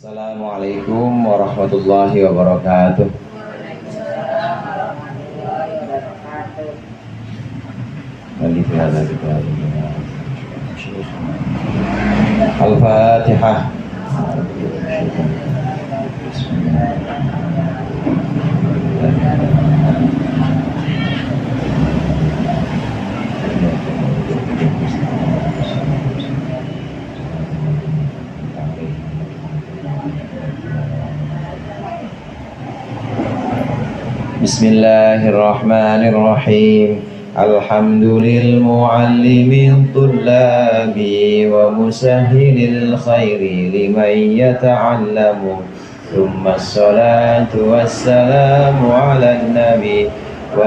Assalamualaikum warahmatullahi wabarakatuh. Al-Fatihah. Bismillahirrahmanirrahim. Alhamdulil muallimil tullabi wa musahhilil khairi liman yata'allamu. Thumma assalatu wassalamu ala nabi wa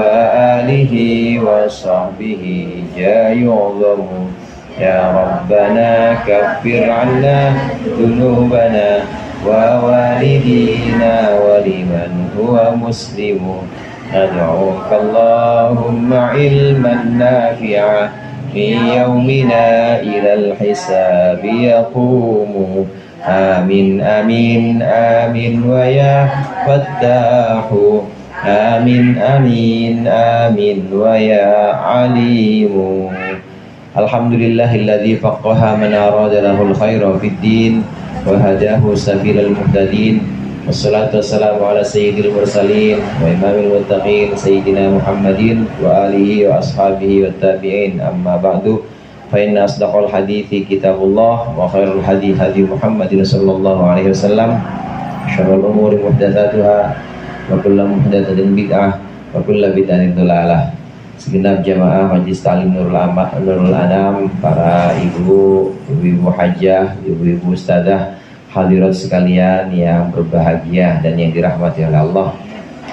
alihi wa sahbihi jayu'zamu. Ya Rabbana kaffir anna dunubana wa walidina wa liman huwa muslimu. Ad'uka Allahumma ilman nafi'a fi yawmina ilal hisabi yaqumu. Amin amin amin wa ya fattahu. Amin amin amin wa ya alimu. Alhamdulillahilladzi faqqaha man arada lahul khaira fid din wa hadahu sabilal muhtadin. Wassalatu wassalamu ala sayyidil mursalin wa imamil muttaqin sayyidina Muhammadin wa alihi wa ashabihi wa tabi'in. Amma ba'du, fa inna asdaqal hadithi kitabullah wa khairul hadi hadi Muhammadin sallallahu alaihi wasallam. Syarrul umuri muhdatsatuha wa kullu muhdatsatin bid'ah wa kullu bid'atin dhalalah. Segenap jamaah Majelis Ta'lim Nurul Anam, para ibu-ibu hajah, ibu-ibu ustadzah, hadirat sekalian yang berbahagia dan yang dirahmati oleh Allah.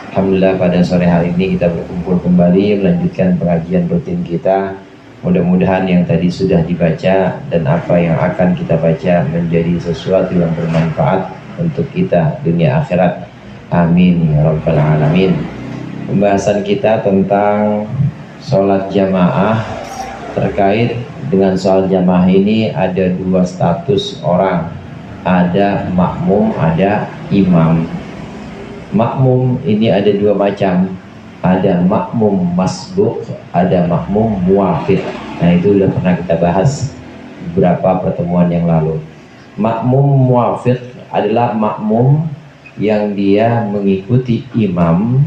Alhamdulillah, pada sore hari ini kita berkumpul kembali melanjutkan pengajian rutin kita. Mudah-mudahan yang tadi sudah dibaca dan apa yang akan kita baca menjadi sesuatu yang bermanfaat untuk kita dunia akhirat. Amin ya rabbal alamin. Pembahasan kita tentang sholat jamaah. Terkait dengan sholat jamaah ini ada dua status orang, ada makmum, ada imam. Makmum ini ada dua macam, ada makmum masbuk, ada makmum muwafiq. Nah, itu sudah pernah kita bahas beberapa pertemuan yang lalu. Makmum muwafiq adalah makmum yang dia mengikuti imam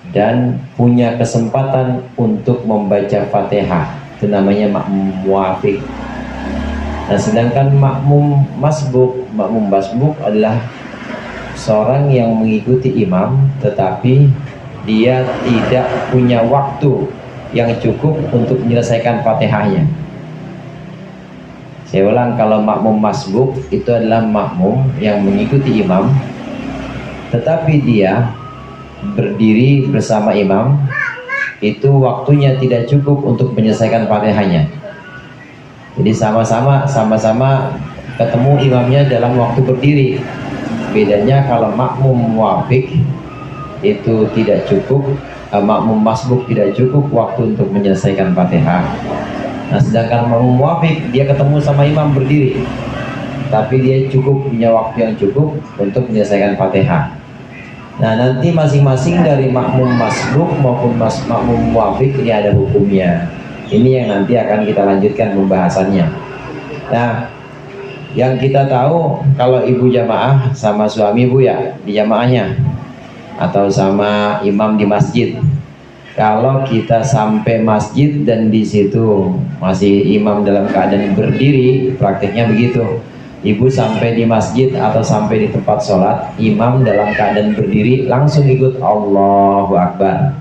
dan punya kesempatan untuk membaca Fatihah. Itu namanya makmum muwafiq. Nah, sedangkan makmum masbuk adalah seorang yang mengikuti imam tetapi dia tidak punya waktu yang cukup untuk menyelesaikan Fatihahnya. Saya ulang, kalau makmum masbuk itu adalah makmum yang mengikuti imam tetapi dia berdiri bersama imam, itu waktunya tidak cukup untuk menyelesaikan Fatihahnya. Jadi sama-sama ketemu imamnya dalam waktu berdiri. Bedanya kalau makmum muwafiq itu tidak cukup, makmum masbuk tidak cukup waktu untuk menyelesaikan Fatihah. Nah, sedangkan makmum muwafiq dia ketemu sama imam berdiri, tapi dia punya waktu yang cukup untuk menyelesaikan Fatihah. Nah, nanti masing-masing dari makmum masbuk maupun makmum muwafiq ini ada hukumnya. Ini yang nanti akan kita lanjutkan pembahasannya. Nah, yang kita tahu kalau ibu jamaah sama suami ibu ya di jamaahnya, atau sama imam di masjid. Kalau kita sampai masjid dan di situ masih imam dalam keadaan berdiri, praktiknya begitu. Ibu sampai di masjid atau sampai di tempat sholat, imam dalam keadaan berdiri, langsung ikut Allahu Akbar.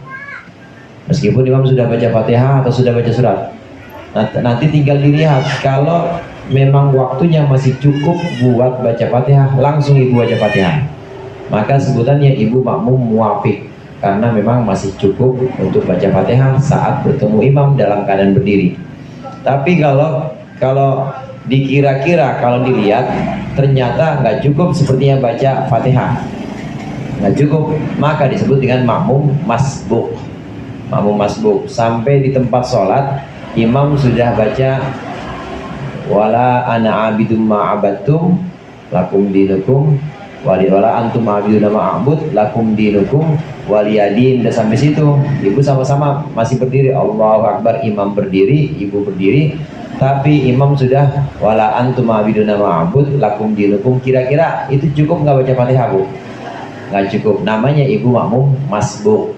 Meskipun imam sudah baca Fatihah atau sudah baca surat. Nanti tinggal dilihat, kalau memang waktunya masih cukup buat baca Fatihah, langsung ibu baca Fatihah. Maka sebutannya ibu makmum muwafiq, karena memang masih cukup untuk baca Fatihah saat bertemu imam dalam keadaan berdiri. Tapi kalau dikira-kira, kalau dilihat ternyata nggak cukup sepertinya baca Fatihah, nggak cukup, maka disebut dengan makmum masbuk. Makmum masbuk sampai di tempat sholat, imam sudah baca wala ana abidum ma'abattum, lakum dinukum wala antum a'buduna ma'bud lakum dinukum waliyadin. Udah sampai situ, ibu sama-sama masih berdiri, Allahu Akbar, imam berdiri, ibu berdiri, tapi imam sudah wala antum a'buduna ma'bud lakum dinukum. Kira-kira itu cukup nggak baca Fatihah, Bu? Nggak cukup, namanya ibu makmum masbuk.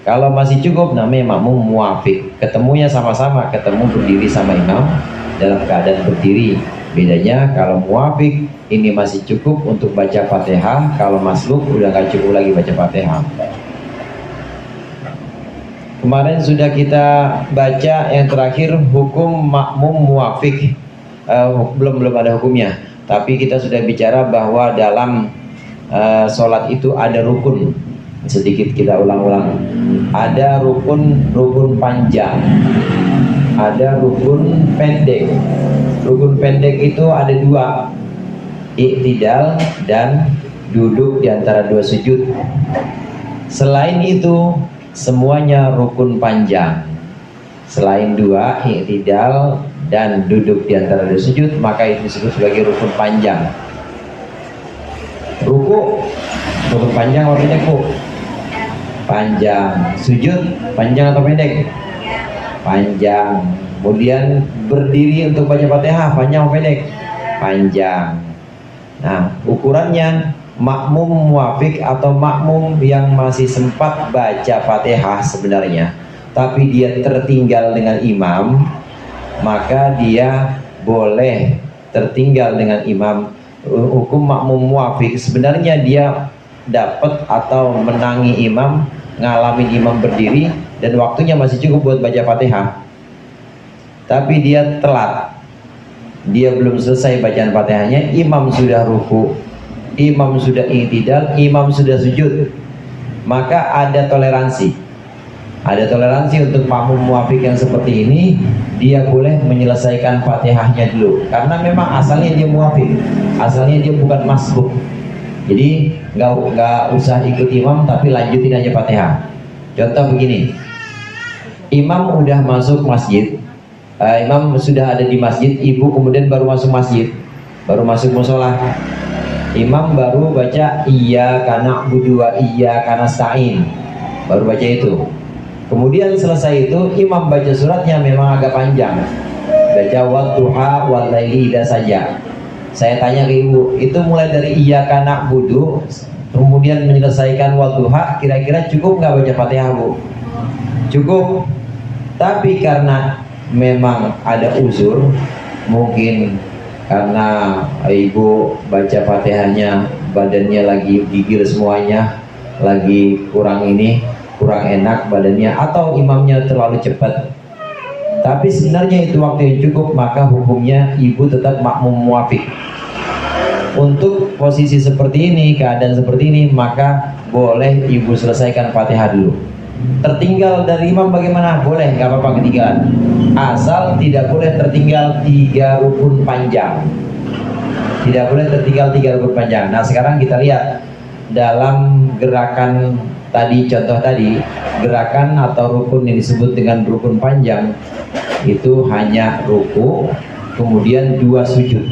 Kalau masih cukup namanya makmum muwafiq. Ketemunya sama-sama, ketemu berdiri sama imam dalam keadaan berdiri. Bedanya kalau muwafiq ini masih cukup untuk baca Fatihah, kalau masbuk udah nggak cukup lagi baca Fatihah. Kemarin sudah kita baca yang terakhir hukum makmum muwafiq. Belum ada hukumnya, tapi kita sudah bicara bahwa dalam sholat itu ada rukun. Sedikit kita ulang-ulang. Ada rukun panjang, ada rukun pendek. Rukun pendek itu ada dua, iktidal dan duduk di antara dua sujud. Selain itu semuanya rukun panjang. Selain dua, iktidal dan duduk di antara dua sujud, maka itu disebut sebagai rukun panjang. Rukun panjang artinya panjang. Sujud panjang atau pendek? Panjang. Kemudian berdiri untuk baca Fatihah panjang atau pendek? Panjang. Nah, ukurannya makmum muwafiq atau makmum yang masih sempat baca Fatihah sebenarnya, tapi dia tertinggal dengan imam, maka dia boleh tertinggal dengan imam. Hukum makmum muwafiq sebenarnya dia dapat atau menangi imam, ngalamin imam berdiri dan waktunya masih cukup buat baca Fatihah, tapi dia telat, dia belum selesai bacaan Fatihahnya, imam sudah ruku, imam sudah i'tidal, imam sudah sujud, maka ada toleransi untuk makmum muwafiq yang seperti ini. Dia boleh menyelesaikan Fatihahnya dulu, karena memang asalnya dia muwafiq, asalnya dia bukan masbuk. Jadi nggak usah ikut imam, tapi lanjutin aja Fatihah. Contoh begini, imam udah masuk masjid, imam sudah ada di masjid, ibu kemudian baru masuk masjid, baru masuk musola. Imam baru baca iyyaka na'budu wa iyyaka nasta'in, baru baca itu. Kemudian selesai itu imam baca suratnya memang agak panjang, baca wadduha wal laili idza saja. Saya tanya ke ibu, itu mulai dari iyyaka na'budu kemudian menyelesaikan wadduha, kira-kira cukup nggak baca Fatihah, Bu? Cukup. Tapi karena memang ada uzur, mungkin karena ibu baca Fatihahnya badannya lagi gigil semuanya, lagi kurang enak badannya, atau imamnya terlalu cepat, tapi sebenarnya itu waktu yang cukup, maka hukumnya ibu tetap makmum muwafiq. Untuk posisi seperti ini, keadaan seperti ini, maka boleh ibu selesaikan Fatihah dulu. Tertinggal dari imam bagaimana? Boleh, nggak apa-apa ketinggalan, asal tidak boleh tertinggal 3 rukun panjang. Tidak boleh tertinggal 3 rukun panjang. Nah, sekarang kita lihat dalam gerakan tadi, contoh tadi, gerakan atau rukun yang disebut dengan rukun panjang itu hanya ruku, kemudian 2 sujud.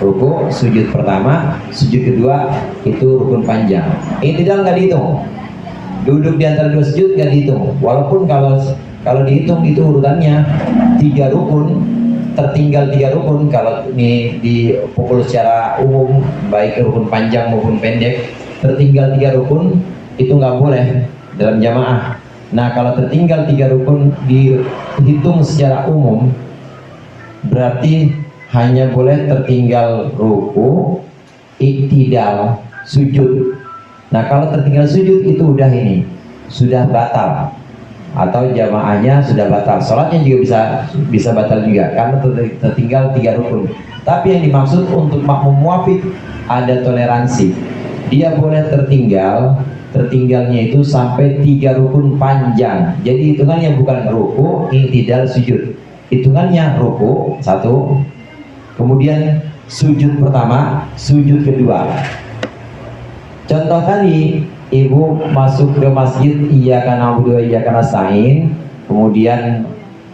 Ruku, sujud pertama, sujud kedua, itu rukun panjang. I'tidal nggak dihitung. Duduk di antara 2 sujud nggak dihitung. Walaupun kalau dihitung itu urutannya 3 rukun, tertinggal 3 rukun. Kalau ini dipukul secara umum, baik rukun panjang maupun pendek, tertinggal 3 rukun itu nggak boleh dalam jamaah. Nah, kalau tertinggal 3 rukun dihitung secara umum, berarti hanya boleh tertinggal ruku, i'tidal, sujud. Nah, kalau tertinggal sujud itu sudah batal, atau jamaahnya sudah batal, sholatnya juga bisa batal juga karena tertinggal 3 rukun. Tapi yang dimaksud untuk makmum muwafiq ada toleransi, dia boleh tertinggalnya itu sampai 3 rukun panjang. Jadi hitungannya bukan ruku, i'tidal, sujud. Hitungannya ruku 1, kemudian sujud pertama, sujud kedua. Contoh tadi, ibu masuk ke masjid iyyaka na'budu wa iyyaka nasta'in, kemudian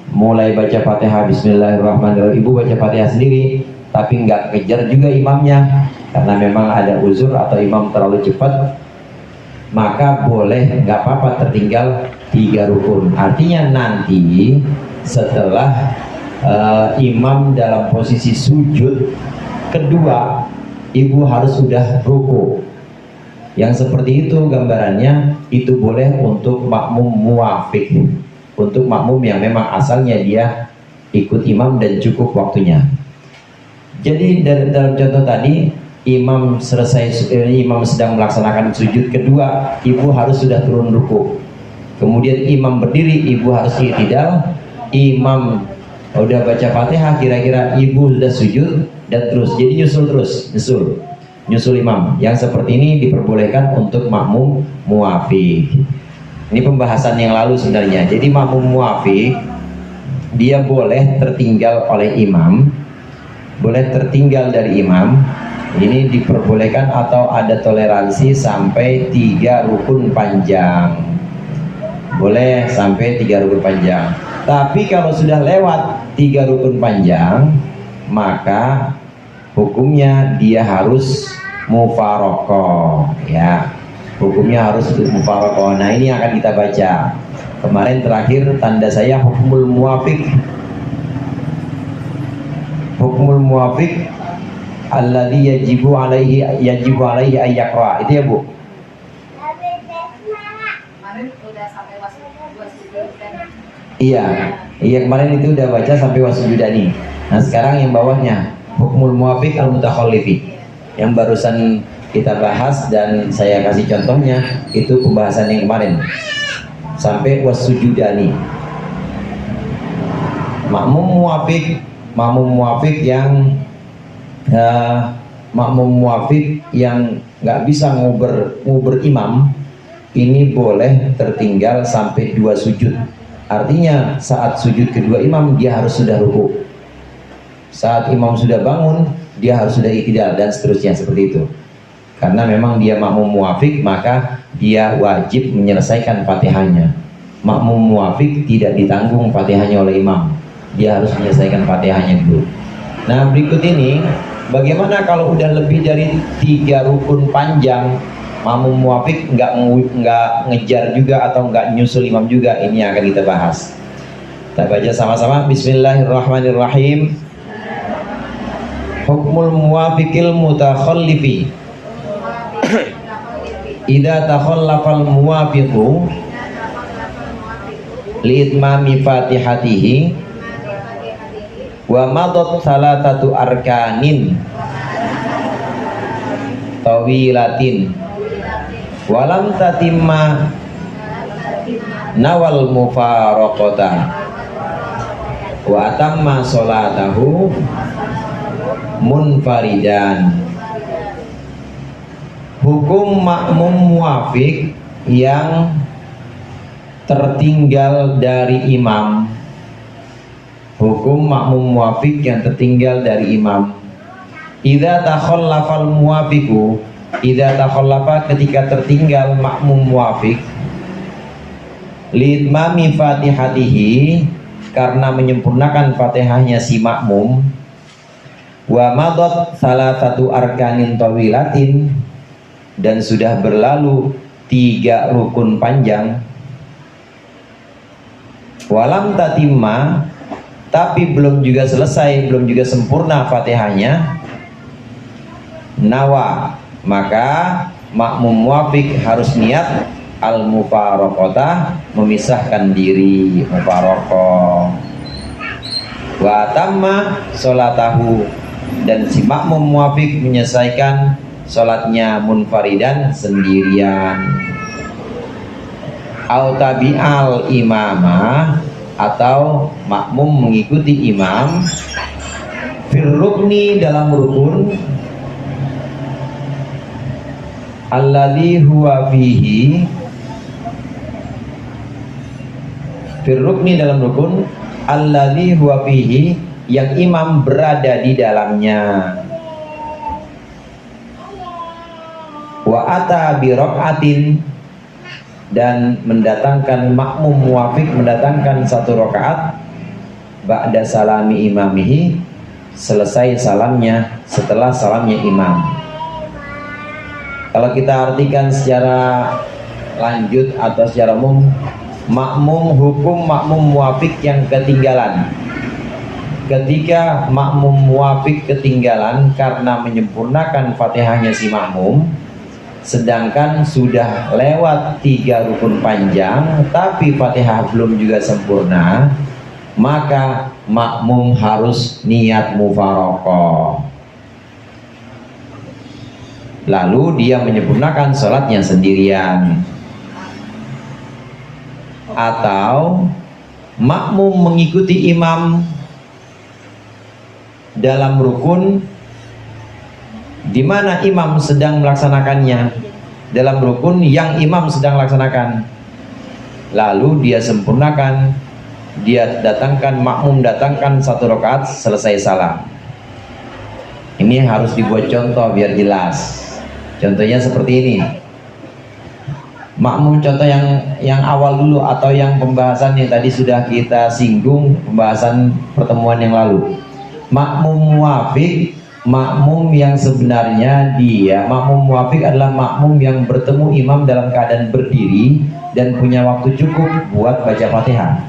mulai baca Fatihah, bismillahirrahmanirrahim. Ibu baca Fatihah sendiri, tapi nggak kejar juga imamnya. karena memang ada uzur atau imam terlalu cepat, maka boleh, nggak apa-apa tertinggal 3 rukun. Artinya nanti setelah imam dalam posisi sujud kedua, ibu harus sudah ruku. Yang seperti itu gambarannya, itu boleh untuk makmum muafik, untuk makmum yang memang asalnya dia ikut imam dan cukup waktunya. Jadi dalam contoh tadi, imam sedang melaksanakan sujud kedua, ibu harus sudah turun ruku. Kemudian imam berdiri, ibu harus i'tidal. Imam udah baca Fatihah, kira-kira ibu sudah sujud dan terus. Jadi nyusul imam. Yang seperti ini diperbolehkan untuk makmum muafik. Ini pembahasan yang lalu sebenarnya. Jadi makmum muafik dia boleh tertinggal oleh imam, boleh tertinggal dari imam. Ini diperbolehkan atau ada toleransi sampai 3 rukun panjang. Boleh sampai 3 rukun panjang. Tapi kalau sudah lewat 3 rukun panjang, maka hukumnya dia harus mufarokoh, ya. Hukumnya harus mufarokoh. Nah, ini akan kita baca. Kemarin terakhir tanda saya hukmul muafik. Hukmul muafik alladzi yajibu alaihi ayyaqra. Itu ya, Bu? Iya kemarin itu udah baca sampai wasujudani. Nah, sekarang yang bawahnya hukmul muafik al-mutakhallifi. Yang barusan kita bahas dan saya kasih contohnya itu pembahasan yang kemarin sampai wasujudani. Makmum muafik yang nggak bisa nguber imam, ini boleh tertinggal sampai 2 sujud. Artinya saat sujud kedua imam dia harus sudah ruku. Saat imam sudah bangun dia harus sudah i'tidal dan seterusnya seperti itu. Karena memang dia makmum muafik, maka dia wajib menyelesaikan Fatihahnya. Makmum muafik tidak ditanggung Fatihahnya oleh imam. Dia harus menyelesaikan Fatihahnya dulu. Nah, berikut ini bagaimana kalau udah lebih dari 3 rukun panjang, makmum muafik nggak ngejar juga atau nggak nyusul imam juga. Ini yang akan kita bahas. Kita baca sama-sama. Bismillahirrahmanirrahim. Hukmul muwafiqil mutakhallifi. Idza takhallafal muwafiqu li'itmami fatihatihi wa madat salatatu arkanin tawilatin walam tatimma nawal mufaraqata wa atamma sholatahu munfaridan. Hukum makmum muafik yang tertinggal dari imam. Hukum makmum muafik yang tertinggal dari imam. Idza takhallafal muwafiqu, idza takhallafa ketika tertinggal makmum muafik li'itmami fatihatihi karena menyempurnakan Fatihahnya si makmum, wa madat salatatu arkanin tawilatin dan sudah berlalu 3 rukun panjang, walam tatimma tapi belum juga selesai, belum juga sempurna Fatihahnya, nawa maka makmum muafik harus niat al-mufaraqatah, memisahkan diri, mufaraqah. Wa tamma sholatahu dan si makmum muafik menyelesaikan sholatnya munfaridan, sendirian. Au tabi'al imamah atau makmum mengikuti imam fir rukni dalam rukun alladzi huwa fihi, fir rukni dalam rukun alladzi huwa fihi yang imam berada di dalamnya. Wa ata bi raka'atin dan mendatangkan makmum muafik mendatangkan 1 rakaat ba'da salami imamihi, selesai salamnya, setelah salamnya imam. Kalau kita artikan secara lanjut atau secara umum, makmum hukum makmum muwafiq yang ketinggalan. Ketika makmum muwafiq ketinggalan karena menyempurnakan Fatihahnya si makmum, sedangkan sudah lewat 3 rukun panjang tapi Fatihah belum juga sempurna, maka makmum harus niat mufaraqah. Lalu dia menyempurnakan sholatnya sendirian. Atau makmum mengikuti imam dalam rukun di mana imam sedang melaksanakannya, dalam rukun yang imam sedang laksanakan, lalu dia sempurnakan, dia datangkan, makmum datangkan 1 rakaat, selesai salam. Ini harus dibuat contoh biar jelas. Contohnya seperti ini. Makmum contoh yang awal dulu atau yang pembahasan yang tadi sudah kita singgung pembahasan pertemuan yang lalu. Makmum muwafiq, makmum yang sebenarnya makmum muwafiq adalah makmum yang bertemu imam dalam keadaan berdiri dan punya waktu cukup buat baca Fatihah.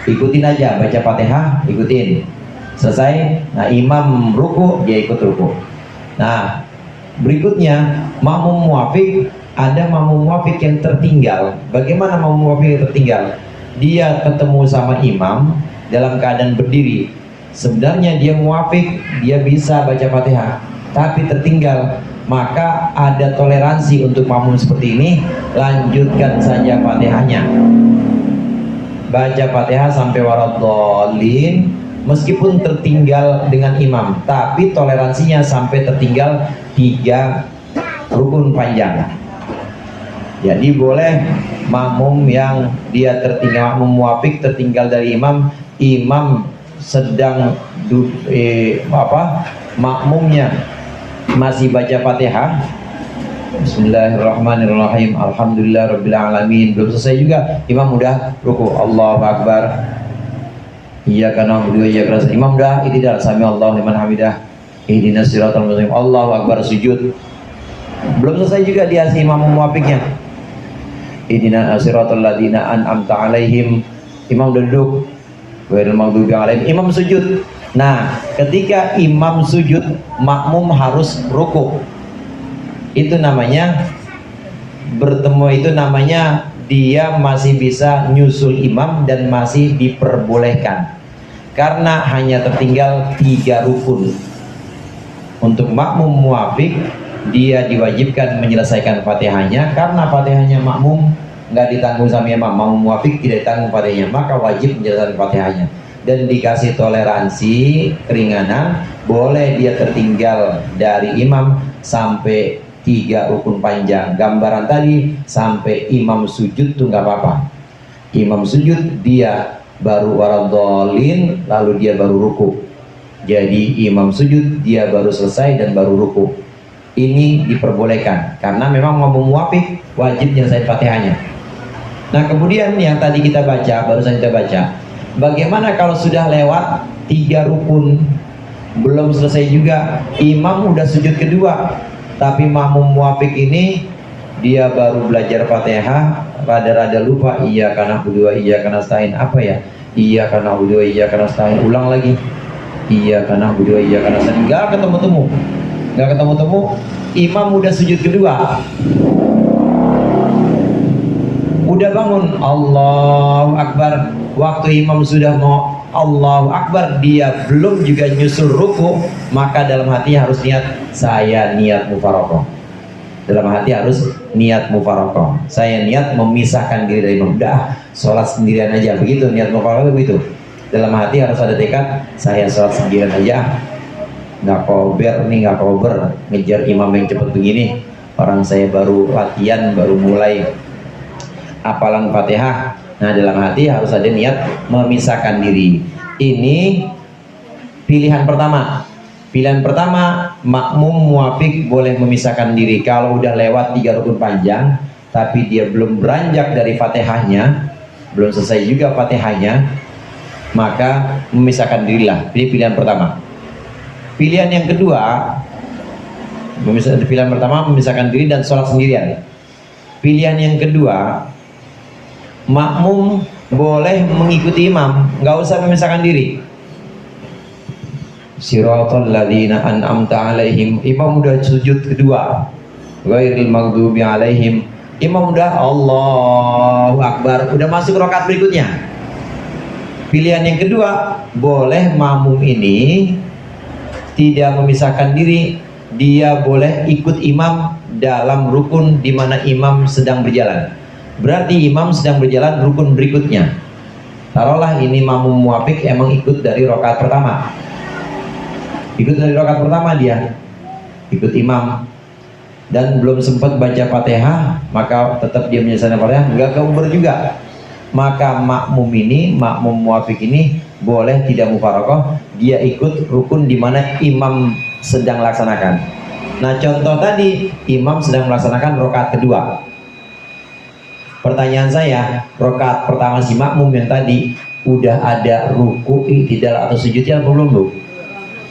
Ikutin aja, baca Fatihah, ikutin. Selesai, nah imam ruku, dia ikut ruku. Nah, berikutnya makmum muwafiq, ada makmum muwafiq yang tertinggal. Bagaimana makmum muwafiq yang tertinggal? Dia ketemu sama imam dalam keadaan berdiri. Sebenarnya dia muwafiq, dia bisa baca Fatihah, tapi tertinggal. Maka ada toleransi untuk makmum seperti ini, lanjutkan saja Fatihahnya. Baca Fatihah sampai waradhdallin, meskipun tertinggal dengan imam, tapi toleransinya sampai tertinggal 3 rukun panjang. Jadi boleh makmum yang dia tertinggal, makmum muwafiq tertinggal dari imam, imam sedang makmumnya masih baca Fatihah, Bismillahirrahmanirrahim, Alhamdulillah Rabbil Alamin, belum selesai juga, imam udah ruku, Allahu Akbar, iyyaka na'budu wa iyyaka nasta'in, imam udah i'tidal, sami Allahu liman hamidah, ihdinas siratal mustaqim, Allahu Akbar, sujud. Belum selesai juga dia si imam muwafiqnya, ihdinas siratal ladzina an'amta alaihim, imam udah duduk, ghairil maghdubi alaihim, imam sujud. Nah, ketika imam sujud, makmum harus ruku. Itu namanya bertemu, itu namanya dia masih bisa nyusul imam dan masih diperbolehkan, karena hanya tertinggal 3 rukun. Untuk makmum muwafiq, dia diwajibkan menyelesaikan Fatihahnya, karena Fatihahnya makmum nggak ditanggung sama imam, makmum muwafiq tidak ditanggung Fatihahnya, maka wajib menyelesaikan Fatihahnya. Dan dikasih toleransi, keringanan, boleh dia tertinggal dari imam sampai 3 rukun panjang. Gambaran tadi sampai imam sujud tuh nggak apa-apa. Imam sujud dia baru waradhdallin, lalu dia baru ruku. Jadi imam sujud dia baru selesai dan baru ruku. Ini diperbolehkan karena memang makmum muwafiq wajib menyelesaikan Fatihahnya. Nah, kemudian yang tadi kita baca, barusan kita baca, bagaimana kalau sudah lewat 3 rukun, belum selesai juga, imam udah sujud kedua, tapi makmum muwafiq ini dia baru belajar Fatihah, rada-rada lupa, iyyaka na'budu wa iyyaka nasta'in, apa ya? Iyyaka na'budu wa iyyaka nasta'in, ulang lagi, iyyaka na'budu wa iyyaka nasta'in, nggak ketemu-temu, imam udah sujud kedua, udah bangun, Allahu Akbar, waktu imam sudah mau Allahu Akbar, dia belum juga nyusul ruku, maka dalam hati harus niat, saya niat mufaraqah. Dalam hati harus niat mufaraqah, saya niat memisahkan diri dari imam. Udah, sholat sendirian aja, begitu niat mufaraqah begitu. Dalam hati harus ada tekad, saya sholat sendirian aja, nggak kober ngejar imam yang cepet begini, orang saya baru latihan, baru mulai hafalan Fatihah. Nah, dalam hati harus ada niat memisahkan diri. Ini pilihan pertama. Pilihan pertama, makmum muwafiq boleh memisahkan diri kalau udah lewat 3 rukun panjang, tapi dia belum beranjak dari Fatihahnya, belum selesai juga Fatihahnya, maka memisahkan dirilah. Ini pilihan pertama. Pilihan yang kedua, Pilihan pertama memisahkan diri dan sholat sendirian. Pilihan yang kedua, makmum boleh mengikuti imam, nggak usah memisahkan diri. Siratal ladzina an'amta alaihim, imam udah sujud kedua, ghairil maghdubi alaihim, imam udah Allahu Akbar, udah masuk rakaat berikutnya. Pilihan yang kedua, boleh makmum ini tidak memisahkan diri, dia boleh ikut imam dalam rukun di mana imam sedang berjalan. Berarti imam sedang berjalan rukun berikutnya. Taruhlah ini makmum muwafiq emang ikut dari rakaat pertama. Ikut dari rakaat pertama dia ikut imam dan belum sempat baca Fatihah, maka tetap dia menyelesaikan Fatihah, enggak keuber juga. Maka makmum ini, makmum muwafiq ini boleh tidak mufarokoh, dia ikut rukun di mana imam sedang laksanakan. Nah, contoh tadi imam sedang melaksanakan rakaat kedua. Pertanyaan saya, rakaat pertama si makmum yang tadi udah ada ruku, i'tidal atau sujudnya atau belum, Bu?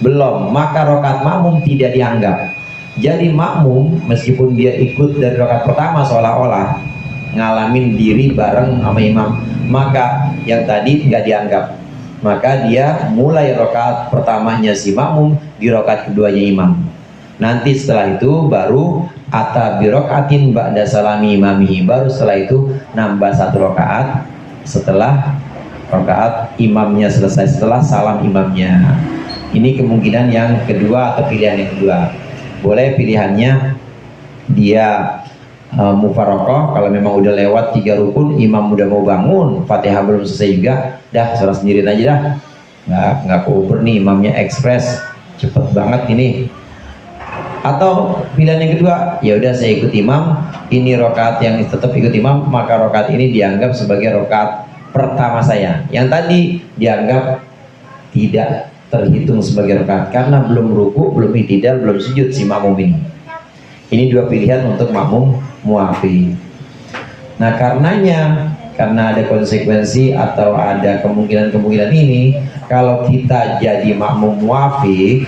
Belum, maka rakaat makmum tidak dianggap. Jadi makmum meskipun dia ikut dari rakaat pertama seolah-olah ngalamin diri bareng sama imam, maka yang tadi nggak dianggap. Maka dia mulai rakaat pertamanya si makmum di rakaat keduanya imam. Nanti setelah itu baru ata birokaatin ba'da salami imamihi, baru setelah itu nambah satu rakaat setelah rakaat imamnya selesai, setelah salam imamnya. Ini kemungkinan yang kedua atau pilihan yang kedua. Boleh pilihannya dia mufarokoh, kalau memang udah lewat 3 rukun, imam udah mau bangun, Fatihah belum selesai juga, dah sholat sendiri aja dah, nggak keuber nih, imamnya ekspres, cepet banget ini. Atau pilihan yang kedua, ya udah saya ikut imam, ini rakaat yang tetap ikut imam, maka rakaat ini dianggap sebagai rakaat pertama saya. Yang tadi dianggap tidak terhitung sebagai rakaat karena belum ruku, belum i'tidal, belum sujud si makmum ini. Ini dua pilihan untuk makmum muwafiq. Nah, karena ada konsekuensi atau ada kemungkinan ini, kalau kita jadi makmum muwafiq,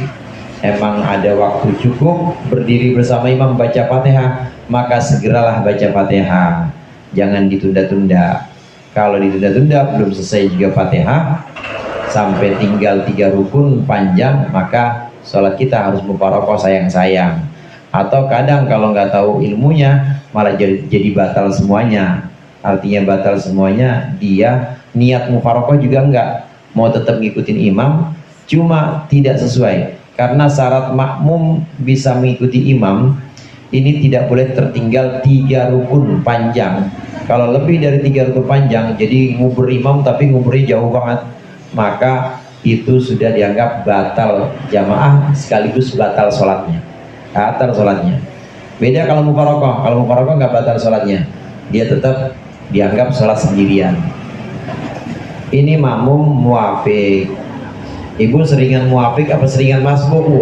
emang ada waktu cukup berdiri bersama imam baca Fatihah, maka segeralah baca Fatihah, jangan ditunda-tunda. Kalau ditunda-tunda belum selesai juga Fatihah, sampai tinggal 3 rukun panjang, maka sholat kita harus mufarokoh sayang-sayang. Atau kadang kalau nggak tahu ilmunya malah jadi batal semuanya. Artinya batal semuanya, dia niat mufarokoh juga enggak, mau tetap ngikutin imam, cuma tidak sesuai. Karena syarat makmum bisa mengikuti imam ini tidak boleh tertinggal 3 rukun panjang. Kalau lebih dari 3 rukun panjang, jadi ngubur imam tapi nguburnya jauh banget, maka itu sudah dianggap batal jamaah sekaligus batal sholatnya. Batal sholatnya. Beda kalau mufarokoh. Kalau mufarokoh nggak batal sholatnya, dia tetap dianggap sholat sendirian. Ini makmum muwafiq. Ibu seringan muwafiq apa seringan masbuk, Bu?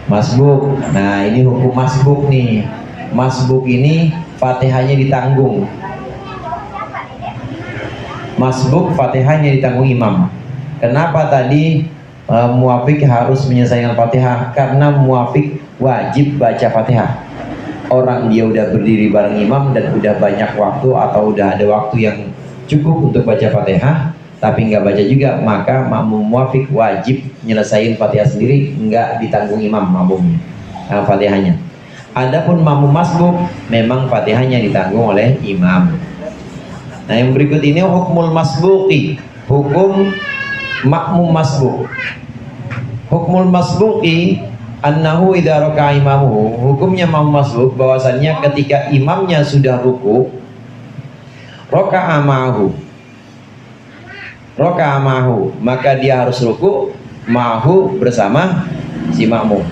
Masbuk. Nah, ini hukum masbuk nih. Masbuk ini Fatihahnya ditanggung. Masbuk Fatihahnya ditanggung imam. Kenapa tadi muwafiq harus menyelesaikan Fatihah? Karena muwafiq wajib baca Fatihah. Orang dia udah berdiri bareng imam dan udah banyak waktu atau udah ada waktu yang cukup untuk baca Fatihah, tapi nggak baca juga, maka makmum muwafiq wajib nyelesain Fatihah sendiri, nggak ditanggung imam makmumnya, Fatihahnya. Adapun makmum masbuk memang Fatihahnya ditanggung oleh imam. Nah, yang berikut ini hukmul masbuqi, hukum makmum masbuk. Hukmul masbuqi annahu idza raka'a imamuhu, hukumnya makmum masbuk bahwasannya ketika imamnya sudah ruku, raka'a ma'ahu, maka dia harus ruku ma'ahu bersama si makmum,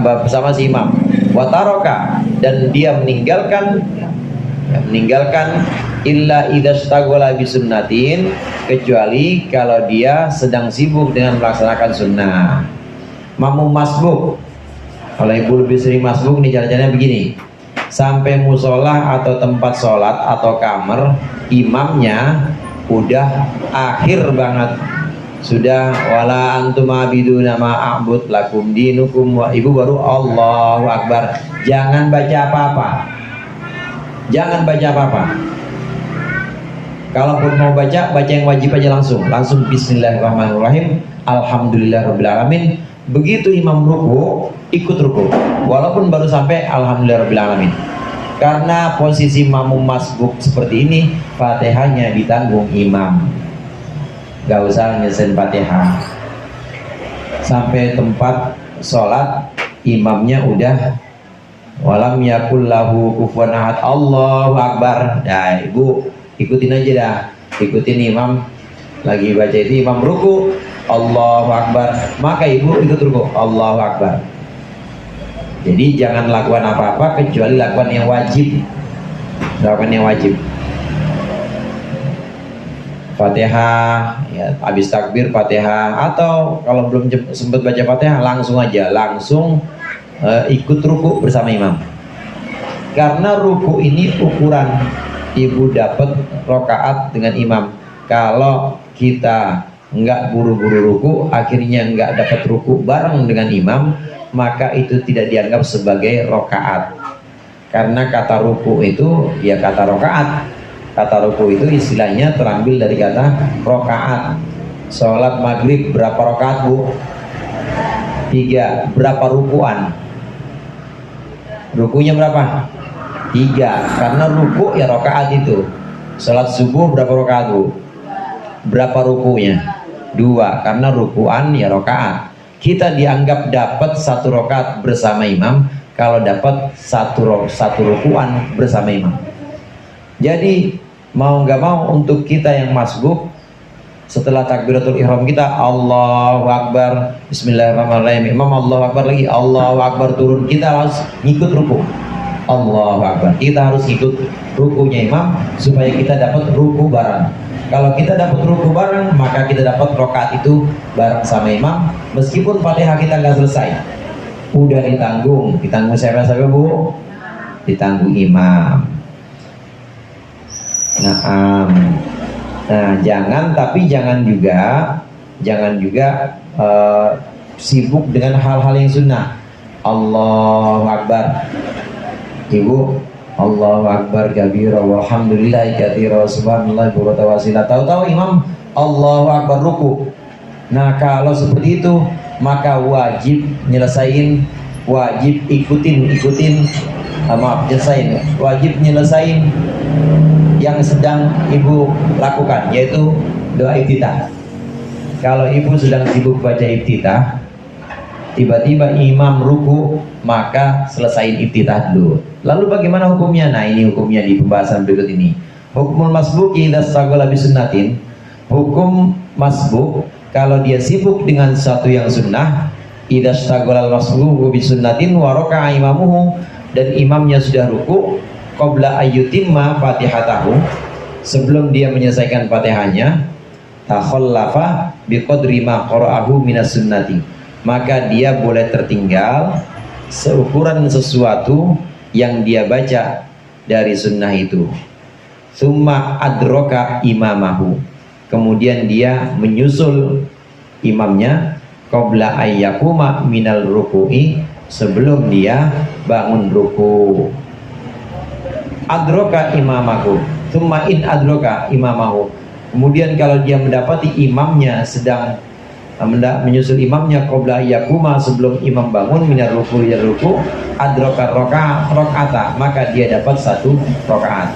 bersama si imam. Wataroka, dan dia meninggalkan illa idastaghala bisunnatin, kecuali kalau dia sedang sibuk dengan melaksanakan sunnah. Makmum masbuk, kalau ibu lebih sering masbuk nih, caranya begini: sampai musola atau tempat sholat atau kamar, imamnya udah akhir banget, Sudah, wala antum abiduna ma a'bud lakum dinukum wa ibu baru Allahu Akbar. Jangan baca apa-apa. Jangan baca apa-apa. Kalaupun mau baca, baca yang wajib aja langsung. Langsung bismillahirrahmanirrahim. Alhamdulillahirrabbilalamin. Begitu imam ruku, ikut ruku. Walaupun baru sampai alhamdulillahirrabbilalamin. Karena posisi makmum masbuk seperti ini, Fatihahnya ditanggung imam. Gak usah nyelesain Fatihah. Sampai tempat sholat, imamnya udah walam yakul lahu kufuwan ahad, Allahu Akbar. Nah ibu ikutin aja dah, ikutin imam lagi baca itu, imam ruku Allahu Akbar, maka ibu ikut ruku Allahu Akbar. Jadi jangan lakukan apa-apa kecuali lakukan yang wajib. Lakukan yang wajib. Fatihah, ya, habis takbir Fatihah, atau kalau belum sempat baca Fatihah langsung aja, langsung ikut ruku bersama imam. Karena ruku ini ukuran ibu dapat rokaat dengan imam. Kalau kita nggak buru-buru ruku, akhirnya nggak dapat ruku bareng dengan imam, maka itu tidak dianggap sebagai rokaat. Karena kata ruku itu ya kata rokaat. Kata ruku itu istilahnya terambil dari kata rokaat. Sholat maghrib berapa rokaat bu? 3. Berapa rukuan? Rukunya berapa? 3. Karena ruku ya rokaat itu. Sholat subuh berapa rokaat bu? Berapa rukunya? 2. Karena rukuan ya rokaat. Kita dianggap dapat 1 rokaat bersama imam kalau dapat satu rukuan bersama imam. Jadi mau nggak mau untuk kita yang masbuk, setelah takbiratul ihram kita Allahu Akbar, bismillahirrahmanirrahim, imam Allahu Akbar lagi, Allahu Akbar, turun, kita harus ngikut ruku. Allahu Akbar, kita harus ikut rukunya imam supaya kita dapat ruku bareng. Kalau kita dapat ruku bareng, maka kita dapat rokaat itu bareng sama imam, meskipun Fatihah kita nggak selesai. Udah ditanggung siapa bu? Ditanggung imam. Nah, jangan juga sibuk dengan hal-hal yang sunnah. Allahu Akbar, ibu, Allahu Akbar kabira walhamdulillahi katsira subhanallah bukratan wa asila. Tahu-tahu imam Allahu Akbar ruku. Nah kalau seperti itu maka wajib nyelesain yang sedang ibu lakukan, yaitu doa iftitah. Kalau ibu sedang sibuk baca iftitah, tiba-tiba imam ruku, maka selesaiin iftitah dulu. Lalu bagaimana hukumnya? Nah ini hukumnya di pembahasan berikut ini. Hukumul masbuki idza saghala bisunnatin. Hukum masbuk kalau dia sibuk dengan sesuatu yang sunnah, idza saghala masbuku bisunnatin wa raka'a imamuhu, dan imamnya sudah ruku, qabla ayyutimma fatihatahu, sebelum dia menyelesaikan fatihahnya, takhallafa biqadri ma qara'ahu minas sunnati, maka dia boleh tertinggal seukuran sesuatu yang dia baca dari sunnah itu. Summa adroka imamahu, kemudian dia menyusul imamnya, qabla ayyakuma minal ruku'i, sebelum dia bangun ruku. Adroka imamahu, thumma in adroka imamahu, kemudian kalau dia mendapati imamnya sedang menyusul imamnya, qabla yakuma, sebelum imam bangun, minar ruku ya ruku, adroka rokata, maka dia dapat 1 rokaat.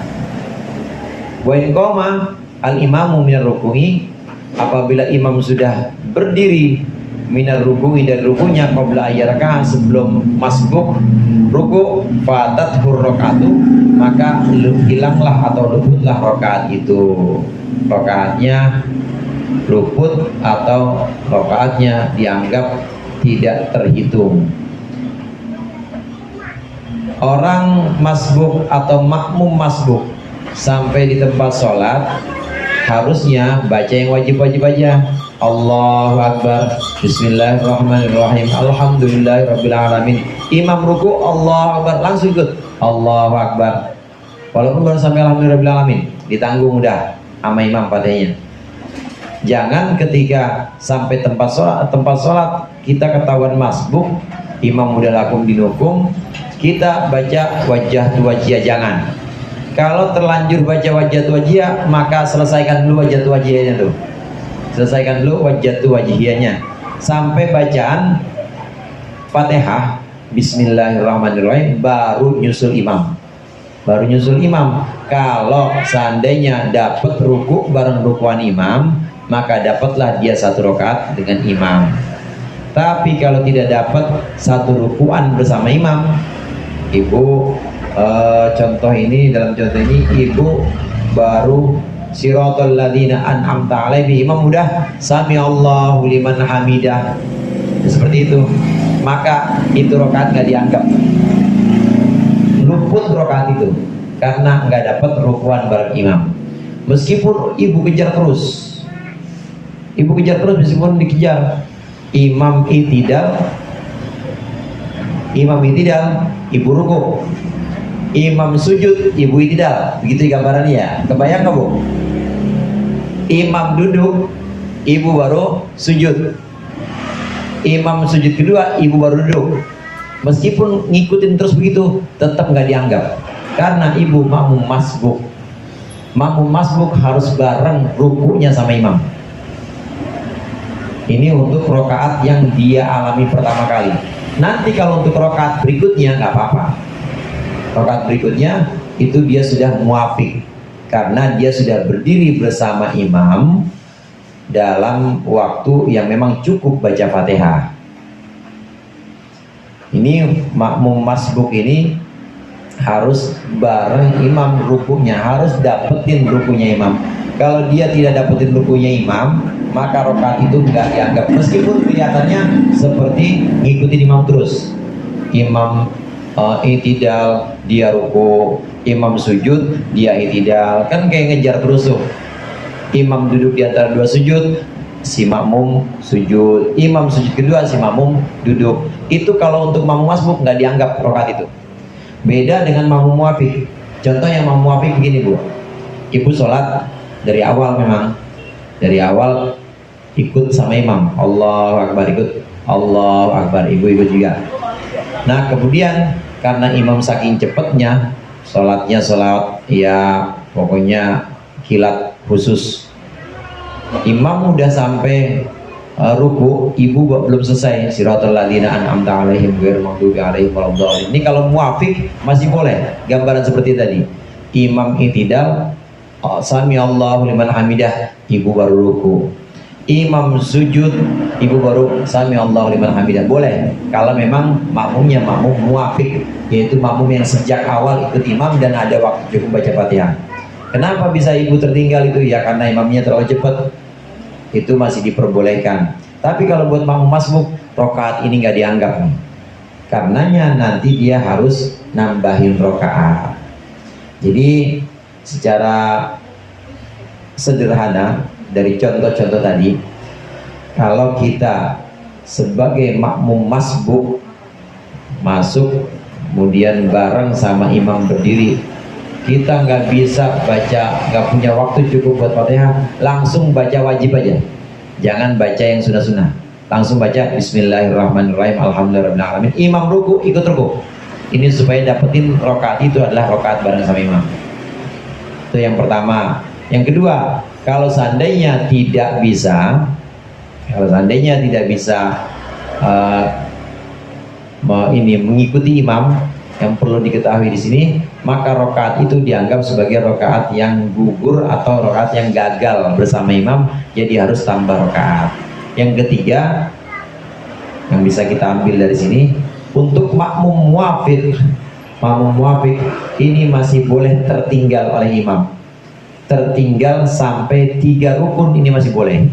Wa in qama al imamu minar ruku'i, apabila imam sudah berdiri minar ruku'i, dari rukunya, qabla ayyaraka, sebelum masbuk ruku, fatat hurrokatu, maka hilanglah atau luputlah rokaat itu. Rokaatnya luput atau rokaatnya dianggap tidak terhitung. Orang masbuk atau makmum masbuk sampai di tempat sholat harusnya baca yang wajib-wajib aja. Allahu Akbar, bismillahirrahmanirrahim, alhamdulillahirrabbilalamin. Imam ruku, Allahu Akbar, langsung ikut Allahu Akbar. Walaupun baru sampai alhamdulillahirrabbilalamin, ditanggung udah sama imam fatihahnya. Jangan ketika sampai tempat sholat kita ketahuan masbuk, imam udah lakum dinukum, kita baca wajah tu wajiyah. Jangan. Kalau terlanjur baca wajah tu wajiyah, maka selesaikan dulu wajah tu wajiyahnya tuh. Selesaikan dulu wajah tu wajiyahnya sampai bacaan Fatihah, Bismillahirrahmanirrahim, baru nyusul imam. Baru nyusul imam. Kalau seandainya dapat ruku bareng rukuan imam, maka dapatlah dia 1 rakaat dengan imam. Tapi kalau tidak dapat 1 rukuan bersama imam, ibu contoh ini, dalam contoh ini ibu baru siratal ladzina an'amta alaihim, imam udah sami Allahu liman hamidah, seperti itu, maka itu rakaat nggak dianggap, luput rakaat itu karena nggak dapat rukuan bareng imam. Meskipun ibu kejar terus meskipun dikejar, imam itidal, ibu ruku, imam sujud, ibu itidal, begitu gambarannya ya. Kebayang nggak bu? Imam duduk, ibu baru sujud. Imam sujud kedua, ibu baru duduk. Meskipun ngikutin terus begitu, tetap nggak dianggap karena ibu makmum masbuk. Makmum masbuk harus bareng rukunya sama imam. Ini untuk rokaat yang dia alami pertama kali. Nanti kalau untuk rokaat berikutnya nggak apa-apa. Rokaat berikutnya itu dia sudah muafik karena dia sudah berdiri bersama imam dalam waktu yang memang cukup baca Fatihah. Ini makmum masbuk ini harus bareng imam rukunya, harus dapetin rukunya imam. Kalau dia tidak dapetin rukunya imam, maka rokaat itu nggak dianggap, meskipun kelihatannya seperti ngikutin imam terus. Imam itidal, dia ruku, imam sujud, dia itidal, kan kayak ngejar terus tuh. Imam duduk di antara 2 sujud, si makmum sujud, imam sujud kedua, si makmum duduk. Itu kalau untuk makmum masbuk nggak dianggap rokaat itu. Beda dengan makmum muafik. Contoh yang makmum muafik begini bu, ibu sholat dari awal, memang dari awal ikut sama imam, Allahu Akbar, ikut Allahu Akbar, ibu ikut juga. Nah kemudian karena imam saking cepatnya sholatnya, sholat ya pokoknya kilat khusus, imam udah sampai ruku, ibu belum selesai, siratal ladzina an'amta alaihim ghairil maghdubi alaihim waladdallin. Ini kalau muafik masih boleh, gambaran seperti tadi. Imam itidal, sami Allahu liman hamidah, ibu baru ruku. Imam sujud, ibu baru sami Allahu liman hamidah. Boleh kalau memang makmumnya makmum muafik, yaitu makmum yang sejak awal ikut imam dan ada waktu cukup baca Fatihah. Kenapa bisa ibu tertinggal itu? Ya karena imamnya terlalu cepat. Itu masih diperbolehkan. Tapi kalau buat makmum masbuk, rokaat ini nggak dianggap nih. Karenanya nanti dia harus nambahin rokaat. Jadi secara sederhana dari contoh-contoh tadi, kalau kita sebagai makmum masbuk masuk kemudian bareng sama imam berdiri, kita nggak bisa baca, nggak punya waktu cukup buat Fatihah, langsung baca wajib aja, jangan baca yang sunnah-sunnah, langsung baca Bismillahirrahmanirrahim, Alhamdulillahirrahmanirrahim. Imam ruku, ikut ruku. Ini supaya dapetin rokaat itu adalah rokaat bareng sama imam. Itu yang pertama. Yang kedua, kalau seandainya tidak bisa, mengikuti imam, yang perlu diketahui di sini, maka rokaat itu dianggap sebagai rokaat yang gugur atau rokaat yang gagal bersama imam, jadi harus tambah rokaat. Yang ketiga yang bisa kita ambil dari sini, untuk makmum muafik ini masih boleh tertinggal oleh imam. Tertinggal sampai 3 rukun ini masih boleh,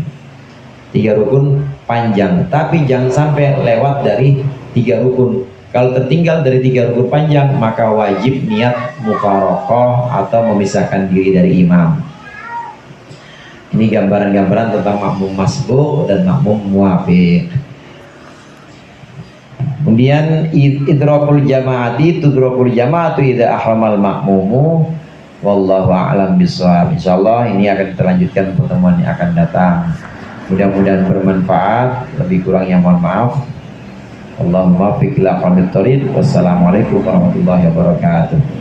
3 rukun panjang, tapi jangan sampai lewat dari 3 rukun. Kalau tertinggal dari 3 rukun panjang, maka wajib niat mufaroqah atau memisahkan diri dari imam. Ini gambaran-gambaran tentang makmum masbuk dan makmum muafik. Kemudian idrakul jamaati, tudrakul jamaatu idza ahramal makmumu Wallahu a'lam bishawab. Insyaallah ini akan kita lanjutkan pertemuan yang akan datang. Mudah-mudahan bermanfaat. Lebih kurangnya mohon maaf. Allahumma fiqh la qamit thoriq. Wassalamualaikum warahmatullahi wabarakatuh.